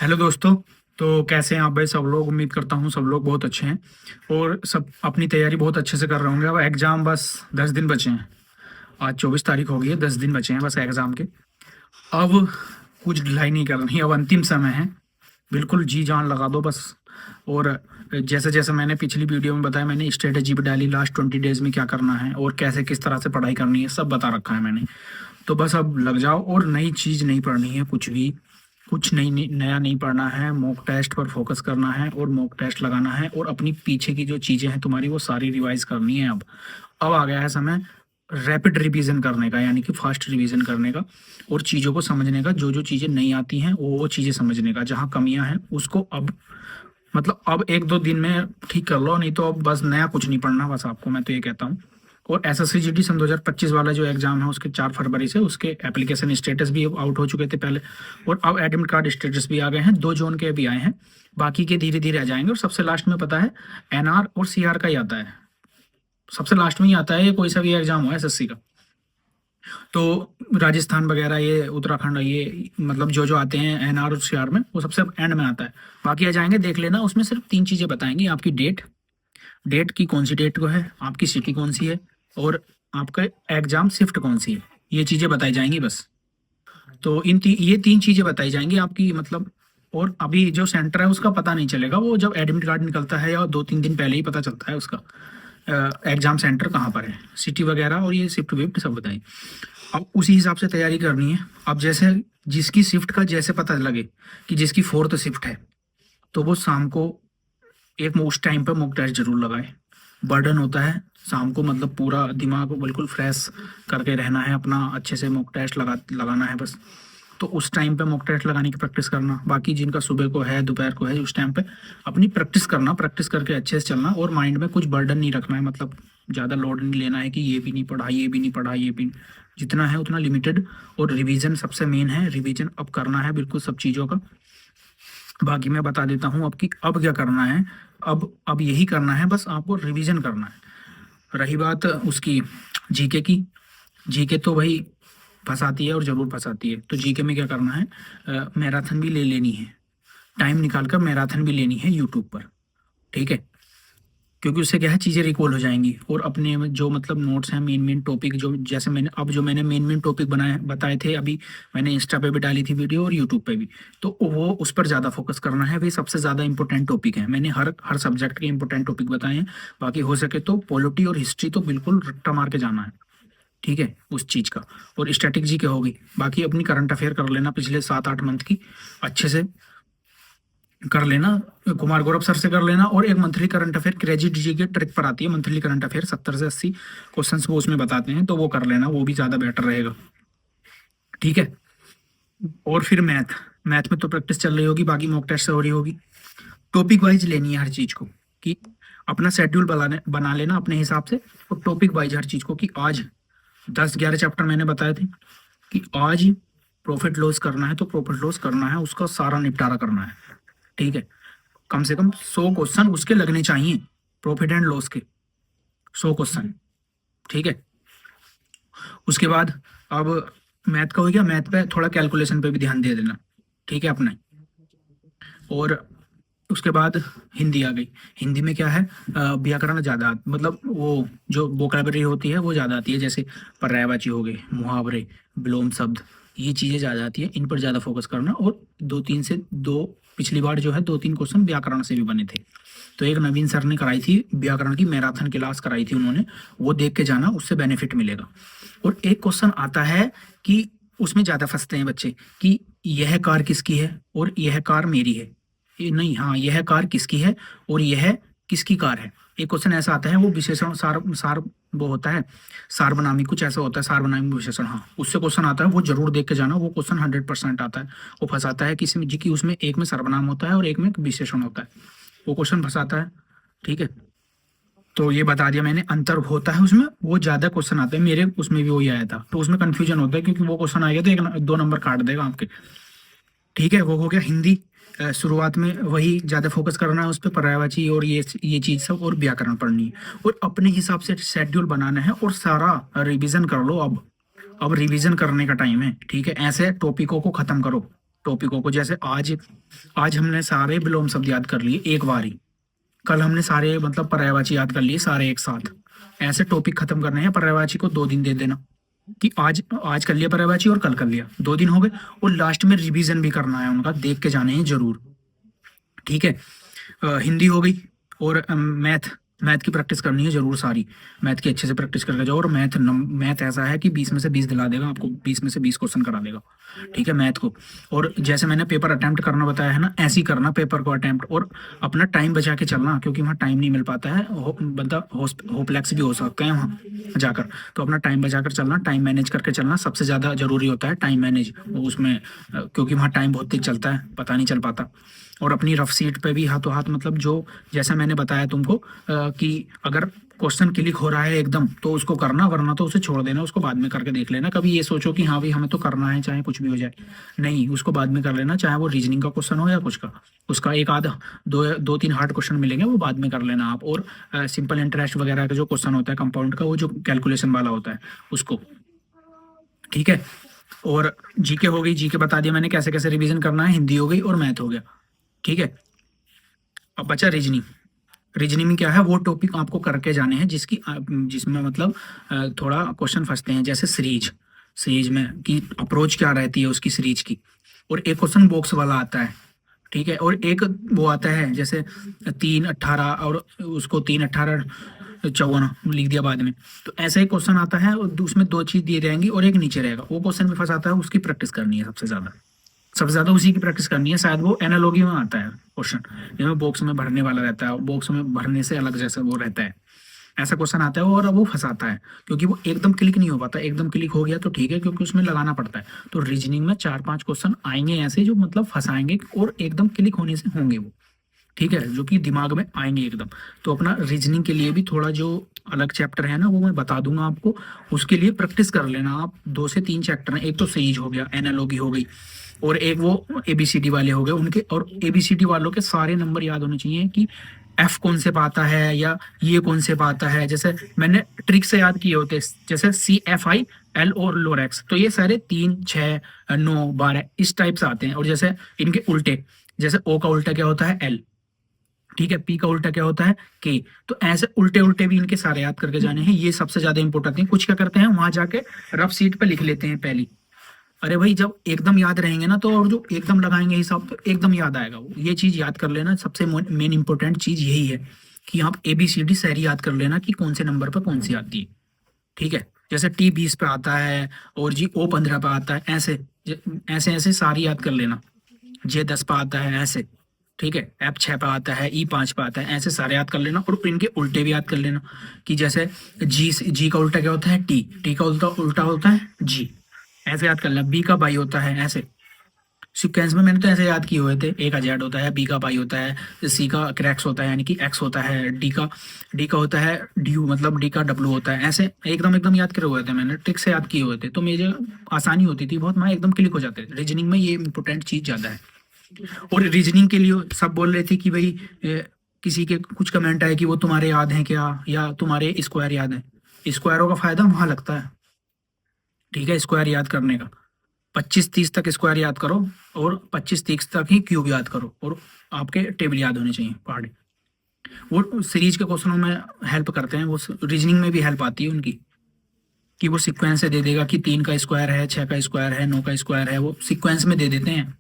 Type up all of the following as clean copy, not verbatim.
Hello दोस्तों। तो कैसे हैं आप भाई? सब लोग, उम्मीद करता हूँ सब लोग बहुत अच्छे हैं और सब अपनी तैयारी बहुत अच्छे से कर रहे होंगे। अब एग्ज़ाम बस 10 दिन बचे हैं। आज 24 तारीख हो गई है, 10 दिन बचे हैं बस एग्ज़ाम के। अब कुछ ढिलाई नहीं करनी, अब अंतिम समय है। बिल्कुल जी जान लगा दो बस। और जैसे जैसे मैंने पिछली वीडियो में बताया, मैंने स्ट्रेटेजी भी डाली लास्ट 20 डेज में क्या करना है और कैसे किस तरह से पढ़ाई करनी है, सब बता रखा है मैंने। तो बस अब लग जाओ और नई चीज़ नहीं पढ़नी है, कुछ भी कुछ नया नहीं पढ़ना है। मॉक टेस्ट पर फोकस करना है और मॉक टेस्ट लगाना है और अपनी पीछे की जो चीज़ें हैं तुम्हारी वो सारी रिवाइज करनी है। अब आ गया है समय रैपिड रिवीजन करने का, यानी कि फास्ट रिवीजन करने का और चीज़ों को समझने का। जो जो चीज़ें नहीं आती हैं वो चीज़ें समझने का, जहाँ कमियां हैं उसको अब मतलब अब 1-2 दिन में ठीक कर लो, नहीं तो अब बस नया कुछ नहीं पढ़ना बस आपको, मैं तो ये कहता हूँ। और एसएससी जीडी सन 2025 वाला जो एग्जाम है उसके 4 फरवरी से उसके एप्लीकेशन स्टेटस भी आउट हो चुके थे पहले, और अब एडमिट कार्ड स्टेटस भी आ गए हैं। 2 जोन के भी आए हैं, बाकी के धीरे धीरे आ जाएंगे। और सबसे लास्ट में पता है एनआर और सीआर का ही आता है, सबसे लास्ट में ही आता है ये, कोई सा भी एग्जाम हो एसएससी का। तो राजस्थान वगैरह, ये उत्तराखंड, ये मतलब जो जो आते हैं एनआर और सीआर में, वो सबसे एंड में आता है। बाकी आ जाएंगे, देख लेना। उसमें सिर्फ 3 चीजें बताएंगी: आपकी डेट, डेट की कौन सी डेट को है, आपकी सिटी कौन सी है, और आपका एग्जाम शिफ्ट कौन सी है। ये चीजें बताई जाएंगी बस। तो ये 3 चीजें बताई जाएंगी आपकी, मतलब। और अभी जो सेंटर है उसका पता नहीं चलेगा, वो जब एडमिट कार्ड निकलता है या 2-3 दिन पहले ही पता चलता है उसका एग्जाम सेंटर कहाँ पर है, सिटी वगैरह, और ये शिफ्ट विफ्ट सब बताएं। अब उसी हिसाब से तैयारी करनी है। अब जैसे जिसकी शिफ्ट का जैसे पता लगे कि जिसकी 4th शिफ्ट है, तो वो शाम को एक उस टाइम पर मॉक टेस्ट जरूर लगाए। बर्डन होता है शाम को, मतलब पूरा दिमाग को बिल्कुल फ्रेश करके रहना है अपना, अच्छे से मॉक टेस्ट लगाना है बस। तो उस टाइम पे मॉक टेस्ट लगाने की प्रैक्टिस करना। बाकी जिनका सुबह को है, दोपहर को है, उस टाइम पे अपनी प्रैक्टिस करना, प्रैक्टिस करके अच्छे से चलना। और माइंड में कुछ बर्डन नहीं रखना है, मतलब ज़्यादा लोड नहीं लेना है कि ये भी नहीं पढ़ा, ये भी नहीं पढ़ा, ये भी जितना है उतना लिमिटेड। और रिवीजन सबसे मेन है, रिवीजन अब करना है बिल्कुल सब चीज़ों का। बाकी मैं बता देता हूँ अब की अब क्या करना है। अब यही करना है बस, आपको रिवीजन करना है। रही बात उसकी जीके की, जीके तो भाई फंसाती है और ज़रूर फंसाती है। तो जीके में क्या करना है, मैराथन भी ले लेनी है, टाइम निकाल कर मैराथन भी लेनी है यूट्यूब पर, ठीक है। क्योंकि उससे क्या है, चीज़ें रिकॉल हो जाएंगी। और अपने में जो मतलब नोट्स हैं, मेन मेन टॉपिक, जो जैसे मैंने मेन मेन टॉपिक बनाए बताए थे अभी, मैंने इंस्टा पे भी डाली थी वीडियो और यूट्यूब पे भी। तो वो उस पर ज़्यादा फोकस करना है, वे सबसे ज़्यादा इंपॉर्टेंट टॉपिक है। मैंने हर हर सब्जेक्ट के इंपॉर्टेंट टॉपिक बताए हैं। बाकी हो सके तो पॉलिटी और हिस्ट्री तो बिल्कुल रट्टा मार के जाना है, ठीक है, उस चीज़ का। और स्ट्रेटेजी क्या होगी, बाकी अपनी करंट अफेयर कर लेना पिछले 7-8 मंथ की अच्छे से कर लेना। कुमार गौरव सर से कर लेना। और एक मंथली करंट अफेयर क्रेडिट जी के ट्रिक पर आती है, मंथली करंट अफेयर 70 से 80 क्वेश्चंस वो उसमें बताते हैं, तो वो कर लेना, वो भी ज़्यादा बेटर रहेगा, ठीक है। और फिर मैथ, मैथ में तो प्रैक्टिस चल रही होगी, बाकी मॉक टेस्ट से हो रही होगी। टॉपिक वाइज लेनी है हर चीज़ को, कि अपना शेड्यूल बना लेना अपने हिसाब से। और टॉपिक वाइज हर चीज़ को, कि आज 10-11 चैप्टर मैंने बताए थे, कि आज प्रॉफिट लॉस करना है तो प्रॉफिट लॉस करना है, उसका सारा निपटारा करना है, ठीक है। कम से कम 100 क्वेश्चन उसके लगने चाहिए, प्रॉफिट एंड लॉस के 100 क्वेश्चन, ठीक है। उसके बाद अब मैथ का हो गया, मैथ पे थोड़ा कैलकुलेशन पे भी ध्यान दे देना, ठीक है अपने। और उसके बाद हिंदी आ गई। हिंदी में क्या है, व्याकरण ज़्यादा, मतलब वो जो वोकैबुलरी होती है वो ज़्यादा आती है, जैसे पर्यायवाची हो गए, मुहावरे, विलोम शब्द, ये चीज़ें ज़्यादा आती है, इन पर ज़्यादा फोकस करना। और 2-3 पिछली बार जो है 2-3 क्वेश्चन व्याकरण से भी बने थे। तो एक नवीन सर ने कराई थी व्याकरण की मैराथन क्लास कराई थी उन्होंने, वो देख के जाना, उससे बेनिफिट मिलेगा। और एक क्वेश्चन आता है कि उसमें ज़्यादा फंसते हैं बच्चे, कि यह कार किसकी है और यह कार मेरी है। नहीं, हाँ, यह कार किसकी है और यह किसकी कार है। एक क्वेश्चन ऐसा आता है, वो विशेषण सार सार वो होता है, सार्वनामिक कुछ ऐसा होता है, सार्वनामिक विशेषण, हाँ, उससे क्वेश्चन आता है, वो जरूर देख के जाना। वो क्वेश्चन 100% आता है। वो फंसाता है किसी में जी, कि उसमें एक में सर्वनाम होता है और एक में विशेषण होता है, वो क्वेश्चन फंसाता है, ठीक है। तो ये बता दिया मैंने, अंतर होता है उसमें, वो ज्यादा क्वेश्चन आते हैं, मेरे उसमें भी वही आया था, तो उसमें कंफ्यूजन होता है, क्योंकि वो क्वेश्चन आएगा तो 1-2 नंबर काट देगा आपके, ठीक है। वो हो गया हिंदी। शुरुआत में वही ज़्यादा फोकस करना है उस पर, पर्यायवाची और ये चीज़ सब, और व्याकरण पढ़नी है। और अपने हिसाब से शेड्यूल बनाना है और सारा रिवीजन कर लो। अब रिवीजन करने का टाइम है, ठीक है। ऐसे टॉपिकों को ख़त्म करो, टॉपिकों को। जैसे आज आज हमने सारे विलोम शब्द याद कर लिए एक बार ही, कल हमने सारे मतलब पर्यायवाची याद कर लिए सारे एक साथ। ऐसे टॉपिक खत्म करने हैं, पर्यायवाची को 2 दिन दे देना कि आज आज कर लिया पर्यायवाची और कल कर लिया, 2 दिन हो गए। और लास्ट में रिवीजन भी करना है उनका, देख के जाने हैं जरूर, ठीक है। हिंदी हो गई और मैथ की प्रैक्टिस करनी है जरूर सारी। मैथ की अच्छे से प्रैक्टिस करके जाओ। और मैथ ऐसा है कि 20 में से 20 दिला देगा आपको, 20 में से 20 क्वेश्चन करा देगा, ठीक है, मैथ को। और जैसे मैंने पेपर अटेम्प्ट करना बताया है ना, ऐसे ही करना पेपर को अटेम्प्ट, और अपना टाइम बचा के चलना, क्योंकि वहाँ टाइम नहीं मिल पाता है, बंदा होपलेक्स भी हो सकते हैं वहाँ जाकर। तो अपना टाइम बचा कर चलना, टाइम मैनेज करके चलना, सबसे ज़्यादा जरूरी होता है टाइम मैनेज उसमें, क्योंकि वहाँ टाइम बहुत तेज चलता है, पता नहीं चल पाता। और अपनी रफ सीट पे भी हाथों हाथ, मतलब जो जैसा मैंने बताया तुमको कि अगर क्वेश्चन क्लिक हो रहा है एकदम तो उसको करना, वरना तो उसे छोड़ देना, उसको बाद में करके देख लेना। कभी ये सोचो कि हाँ भाई हमें तो करना है चाहे कुछ भी हो जाए, नहीं, उसको बाद में कर लेना, चाहे वो रीजनिंग का क्वेश्चन हो या कुछ का, उसका एक आधा 2-3 हार्ड क्वेश्चन मिलेंगे, वो बाद में कर लेना आप। और सिंपल इंटरेस्ट वगैरह का जो क्वेश्चन होता है कंपाउंड का, वो जो कैलकुलेशन वाला होता है उसको, ठीक है। और जीके हो गई, जीके बता दिया मैंने कैसे कैसे रिवीजन करना है। हिंदी हो गई और मैथ हो गया, ठीक है। अब बचा रीजनिंग। रीजनिंग में क्या है, वो टॉपिक आपको करके जाने हैं जिसमें मतलब थोड़ा क्वेश्चन फंसते हैं। जैसे सीरीज में की अप्रोच क्या रहती है उसकी, सीरीज की। और एक क्वेश्चन बॉक्स वाला आता है, ठीक है। और एक वो आता है जैसे 3-18 और उसको 3-18-54 लिख दिया बाद में। तो ऐसा ही क्वेश्चन आता है और उसमें 2 चीज दिए रहेंगी और एक नीचे रहेगा, वो क्वेश्चन भी फंसाता है, उसकी प्रैक्टिस करनी है सबसे ज्यादा उसी की प्रैक्टिस करनी है। शायद वो एनालॉगी में आता है क्वेश्चन, जिसमें बॉक्स में भरने वाला रहता है, बॉक्स में भरने से अलग जैसा वो रहता है, ऐसा क्वेश्चन आता है और वो फंसाता है, क्योंकि वो एकदम क्लिक नहीं हो पाता। एकदम क्लिक हो गया तो ठीक है, क्योंकि उसमें लगाना पड़ता है। तो रीजनिंग में 4-5 क्वेश्चन आएंगे ऐसे जो मतलब फंसाएंगे और एकदम क्लिक होने से होंगे वो, ठीक है, जो कि दिमाग में आएंगे एकदम। तो अपना रीजनिंग के लिए भी थोड़ा जो अलग चैप्टर है ना, वो मैं बता दूंगा आपको, उसके लिए प्रैक्टिस कर लेना आप। 2 से 3 चैप्टर हैं, एक तो सीरीज हो गया, एनालॉगी हो गई, और एक वो एबीसीडी वाले हो गए उनके। और एबीसीडी वालों के सारे नंबर याद होने चाहिए कि एफ कौन से पाता है या ये कौन से पाता है। जैसे मैंने ट्रिक से याद किए होते, जैसे CFI L और लोरेक्स, तो ये सारे 3, 6, 9, 12 इस टाइप से आते हैं। और जैसे इनके उल्टे, जैसे O का उल्टा क्या होता है, L, ठीक है, P का उल्टा क्या होता है, K। तो ऐसे उल्टे उल्टे भी इनके सारे याद करके जाने हैं, ये सबसे ज्यादा इंपॉर्टेंट है। कुछ क्या करते हैं, वहां जाके रफ सीट पे लिख लेते हैं पहली। अरे भाई जब एकदम याद रहेंगे ना, तो और जो एकदम लगाएंगे हिसाब तो एकदम याद आएगा वो। ये चीज याद कर लेना, सबसे मेन इंपॉर्टेंट चीज यही है कि आप ABCD सारी याद कर लेना कि कौन से नंबर पर कौन सी आती है, ठीक है। जैसे T 20 पे आता है और जी O 15 पे आता है, ऐसे ऐसे ऐसे सारी याद कर लेना। J 10 पे आता है ऐसे, ठीक है। F 6 पे आता है, E 5 पे आता है, ऐसे सारे याद कर लेना। और इनके उल्टे भी याद कर लेना कि जैसे जी का उल्टा क्या होता है, टी का उल्टा उल्टा होता है जी, ऐसे याद कर लेना। बी का बाई होता है ऐसे, सिक्वेंस में मैंने तो ऐसे याद किए हुए थे। ए का जेड होता है, बी का पाई होता है, सी का क्रैक्स होता है यानी कि एक्स होता है, डी का होता है ड्यू, मतलब डी का डब्ल्यू होता है। ऐसे एकदम एकदम याद करे हुए थे मैंने, ट्रिक से याद किए हुए थे, तो मुझे आसानी होती थी बहुत, मैं एकदम क्लिक हो जाते थे। रीजनिंग में ये इंपॉर्टेंट चीज ज्यादा है। और रीजनिंग के लिए सब बोल रहे थे कि भाई किसी के कुछ कमेंट आए कि वो तुम्हारे याद हैं क्या, या तुम्हारे स्क्वायर याद है। स्क्वायरों का फायदा वहां लगता है, ठीक है, स्क्वायर याद करने का। 25-30 तक स्क्वायर याद करो और 25-30 तक ही क्यूब याद करो, और आपके टेबल याद होने चाहिए पहाड़ी। वो सीरीज के क्वेश्चनों में हेल्प करते हैं, वो रीजनिंग में भी हेल्प आती है उनकी, कि वो सीक्वेंस से दे देगा कि 3 का स्क्वायर है, 6 का स्क्वायर है, 9 का स्क्वायर है, वो सीक्वेंस में दे देते हैं।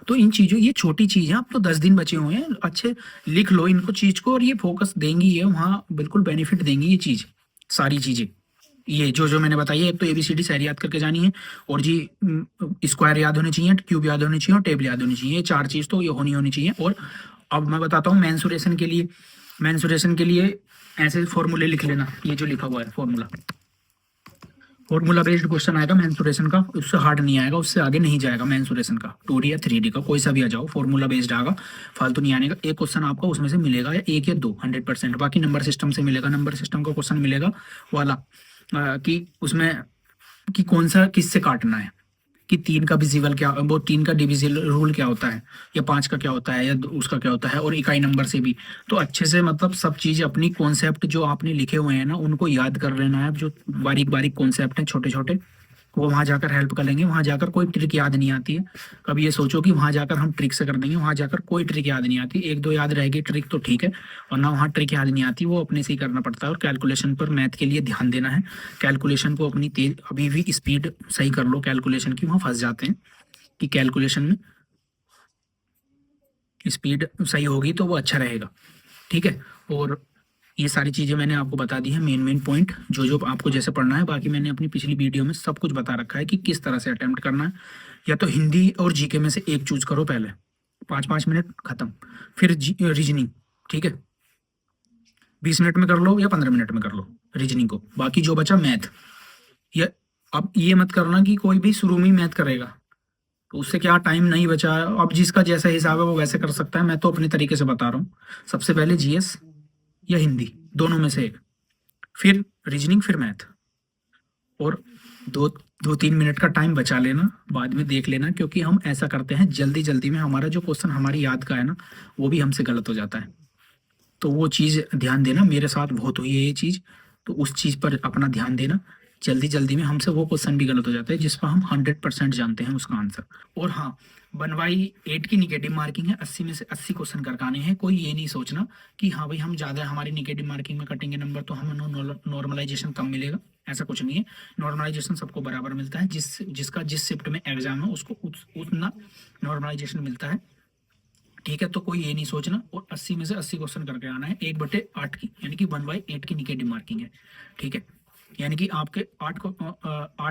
तो इन चीजों, ये छोटी चीज है, अब तो 10 दिन बचे हुए हैं, अच्छे लिख लो इनको चीज को, और ये फोकस देंगी, ये वहाँ बिल्कुल बेनिफिट देंगी ये चीज, सारी चीजें। ये जो मैंने बताई है, एक तो ABCD सारी याद करके जानी है, और जी स्क्वायर याद होने चाहिए, क्यूब याद होने चाहिए, और टेबल याद होनी चाहिए। ये 4 चीज तो ये होनी चाहिए। और अब मैं बताता हूँ मेंसुरेशन के लिए ऐसे फॉर्मूले लिख लेना, ये जो लिखा हुआ है फॉर्मूला बेस्ड क्वेश्चन आएगा मेंसुरेशन का, उससे हार्ड नहीं आएगा, उससे आगे नहीं जाएगा मेंसुरेशन का। 2D या 3D का कोई सा भी आ जाओ, फॉर्मूला बेस्ड आएगा, फालतू नहीं आने का। एक क्वेश्चन आपका उसमें से मिलेगा, या 1 या 2 100%, बाकी नंबर सिस्टम से मिलेगा। नंबर सिस्टम का क्वेश्चन मिलेगा वाला कि उसमें कि कौन सा किससे काटना है, कि 3 का डिविजिबल क्या, वो 3 का डिविजिबल रूल क्या होता है, या 5 का क्या होता है, या उसका क्या होता है, और इकाई नंबर से भी। तो अच्छे से मतलब सब चीज अपनी कॉन्सेप्ट जो आपने लिखे हुए हैं ना, उनको याद कर लेना है, जो बारीक बारीक कॉन्सेप्ट हैं छोटे छोटे, वो वहाँ जाकर हेल्प कर लेंगे। वहाँ जाकर कोई ट्रिक याद नहीं आती है। कभी ये सोचो कि वहाँ जाकर हम ट्रिक से कर देंगे, वहाँ जाकर कोई ट्रिक याद नहीं आती। एक दो याद रहेगी ट्रिक तो ठीक है, वरना वहाँ ट्रिक याद नहीं आती, वो अपने से ही करना पड़ता है। और कैलकुलेशन पर मैथ के लिए ध्यान देना है। कैलकुलेशन को अपनी तेज अभी भी स्पीड सही कर लो कैलकुलेशन की, वहाँ फंस जाते हैं कि कैलकुलेशन में स्पीड सही होगी तो वो अच्छा रहेगा, ठीक है। और ये सारी चीज़ें मैंने आपको बता दी हैं, मेन पॉइंट जो जो आपको जैसे पढ़ना है। बाकी मैंने अपनी पिछली वीडियो में सब कुछ बता रखा है कि किस तरह से अटेम्प्ट करना है। या तो हिंदी और जीके में से एक चूज करो पहले, 5-5 मिनट खत्म। फिर रीजनिंग, ठीक है, 20 मिनट में कर लो या 15 मिनट में कर लो रीजनिंग को। बाकी जो बचा मैथ, या अब ये मत करना कि कोई भी शुरू में ही मैथ करेगा, तो उससे क्या टाइम नहीं बचा है। अब जिसका जैसा हिसाब है वो वैसे कर सकता है, मैं तो अपने तरीके से बता रहा हूँ। सबसे पहले जीएस या हिंदी, दोनों में से एक, फिर रीजनिंग, फिर मैथ। और 2-3 मिनट का टाइम बचा लेना, बाद में देख लेना, क्योंकि हम ऐसा करते हैं जल्दी जल्दी में, हमारा जो क्वेश्चन हमारी याद का है ना, वो भी हमसे गलत हो जाता है। तो वो चीज़ ध्यान देना, मेरे साथ बहुत हुई है ये चीज़, तो उस चीज़ पर अपना ध्यान देना। जल्दी जल्दी में हमसे वो क्वेश्चन भी गलत हो जाता है जिस पर हम 100% जानते हैं उसका आंसर। और हाँ, 1/8 की निगेटिव मार्किंग है, 80 में से 80 क्वेश्चन करवाने हैं। कोई ये नहीं सोचना कि हाँ भाई हम ज़्यादा हमारी निगेटिव मार्किंग में कटेंगे नंबर तो हमें नॉर्मलाइजेशन कम मिलेगा, ऐसा कुछ नहीं है। नॉर्मलाइजेशन सबको बराबर मिलता है, जिसका जिस शिफ्ट में एग्जाम है उसको उतना नॉर्मलाइजेशन मिलता है, ठीक है। तो कोई ये नहीं सोचना। और 80 में से 80 क्वेश्चन करके आना है 1/8 की, यानी कि 1/8 की निगेटिव मार्किंग है, ठीक है। यानी कि आपके 8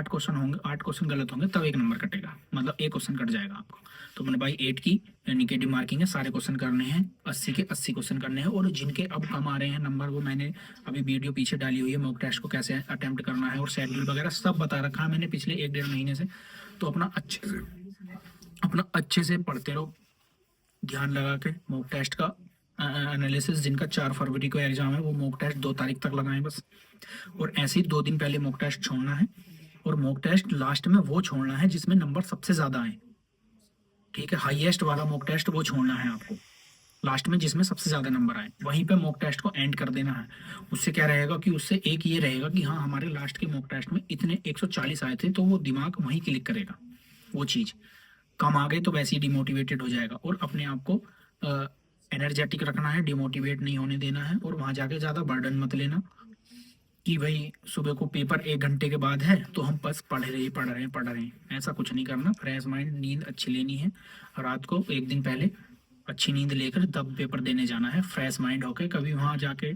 क्वेश्चन होंगे, 8 क्वेश्चन गलत होंगे तब एक नंबर कटेगा, मतलब एक क्वेश्चन कट जाएगा आपको। तो 1/8 की निगेटिव मार्किंग है, सारे क्वेश्चन करने हैं, 80 के 80 क्वेश्चन करने हैं। और जिनके अब कम आ रहे हैं नंबर, वो मैंने अभी वीडियो पीछे डाली हुई है, मॉक टेस्ट को कैसे अटेम्प्ट करना है और शेड्यूल वगैरह सब बता रखा है मैंने पिछले 1-1.5 महीने से। तो अपना अच्छे से पढ़ते रहो, ध्यान लगा के। मॉक टेस्ट का एनालिसिस, जिनका 4 फरवरी को एग्जाम है वो मॉक टेस्ट 2 तारीख तक लगाएं बस। और ऐसे ही 2 दिन पहले मॉक टेस्ट छोड़ना है, और मॉक टेस्ट लास्ट में वो छोड़ना है जिसमें नंबर सबसे ज्यादा आए, ठीक है। हाईएस्ट वाला मॉक टेस्ट वो छोड़ना है आपको लास्ट में, जिसमें सबसे ज्यादा नंबर आए, वहीं पे मॉक टेस्ट को एंड कर देना है। उससे क्या रहेगा कि उससे एक ये रहेगा कि हाँ हमारे लास्ट के मॉक टेस्ट में इतने 140 आए थे, तो वो दिमाग वहीं क्लिक करेगा। वो चीज़ कम आ गए तो वैसे ही डिमोटिवेटेड हो जाएगा। और अपने आप को एनर्जेटिक रखना है, डिमोटिवेट नहीं होने देना है। और वहाँ जाके ज़्यादा बर्डन मत लेना कि भाई सुबह को पेपर 1 घंटे के बाद है तो हम बस पढ़ रहे हैं, ऐसा कुछ नहीं करना। फ्रेश माइंड, नींद अच्छी लेनी है, रात को 1 दिन पहले अच्छी नींद लेकर तब पेपर देने जाना है, फ्रेश माइंड होके। कभी वहाँ जाके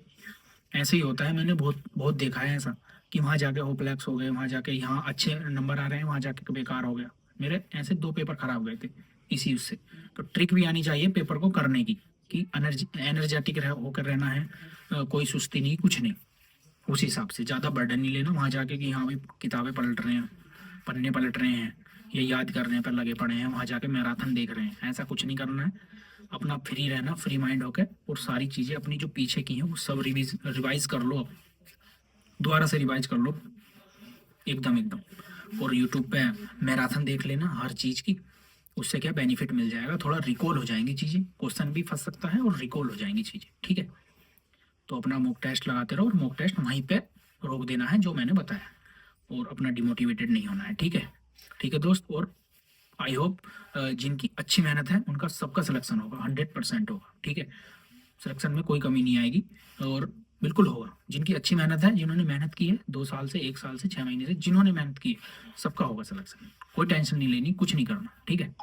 ऐसे ही होता है, मैंने बहुत बहुत देखा है ऐसा, कि वहाँ जाके होपलेक्स हो गए, वहाँ जाके यहाँ अच्छे नंबर आ रहे हैं, वहाँ जाके बेकार हो गया। मेरे ऐसे 2 पेपर खराब गए थे इसी उससे। तो ट्रिक भी आनी चाहिए पेपर को करने की, कि एनर्जेटिक होकर रहना है, कोई सुस्ती नहीं, कुछ नहीं। उस हिसाब से ज़्यादा बर्डन नहीं लेना वहाँ जाके कि हाँ भाई किताबें पलट रहे हैं, पन्ने पलट रहे हैं, ये याद करने पर लगे पड़े हैं, वहाँ जाके मैराथन देख रहे हैं, ऐसा कुछ नहीं करना है। अपना फ्री रहना, फ्री माइंड होकर, और सारी चीज़ें अपनी जो पीछे की हैं वो सब रिवाइज कर लो, अब दोबारा से रिवाइज कर लो एकदम। और यूट्यूब पे मैराथन देख लेना हर चीज़ की, उससे क्या बेनिफिट मिल जाएगा, थोड़ा रिकॉल हो जाएंगी चीज़ें, क्वेश्चन भी फंस सकता है और रिकॉल हो जाएंगी चीज़ें, ठीक है। तो अपना मॉक टेस्ट लगाते रहो, और मॉक टेस्ट वहीं पे रोक देना है जो मैंने बताया, और अपना डिमोटिवेटेड नहीं होना है, ठीक है। ठीक है दोस्त। और आई होप जिनकी अच्छी मेहनत है उनका सबका सिलेक्शन होगा, 100% होगा, ठीक है। सिलेक्शन में कोई कमी नहीं आएगी, और बिल्कुल होगा। जिनकी अच्छी मेहनत है, जिन्होंने मेहनत की है 2 साल से, 1 साल से, 6 महीने से, जिन्होंने मेहनत की है, सबका होगा सिलेक्शन। कोई टेंशन नहीं लेनी, कुछ नहीं करना, ठीक है।